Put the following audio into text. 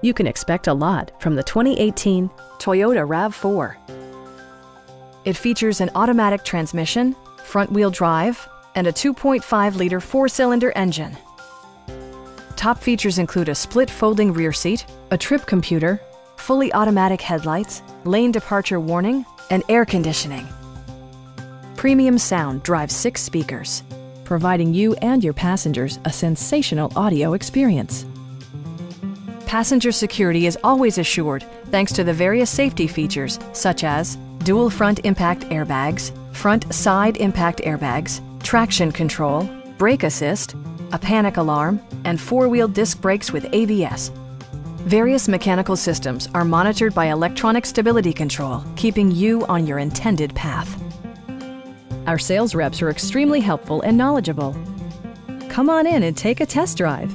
You can expect a lot from the 2018 Toyota RAV4. It features an automatic transmission, front-wheel drive, and a 2.5-liter four-cylinder engine. Top features include a split folding rear seat, a trip computer, fully automatic headlights, lane departure warning, and air conditioning. Premium sound drives 6 speakers, providing you and your passengers a sensational audio experience. Passenger security is always assured thanks to the various safety features such as dual front impact airbags, front side impact airbags, traction control, brake assist, a panic alarm, and 4-wheel disc brakes with ABS. Various mechanical systems are monitored by electronic stability control, keeping you on your intended path. Our sales reps are extremely helpful and knowledgeable. Come on in and take a test drive.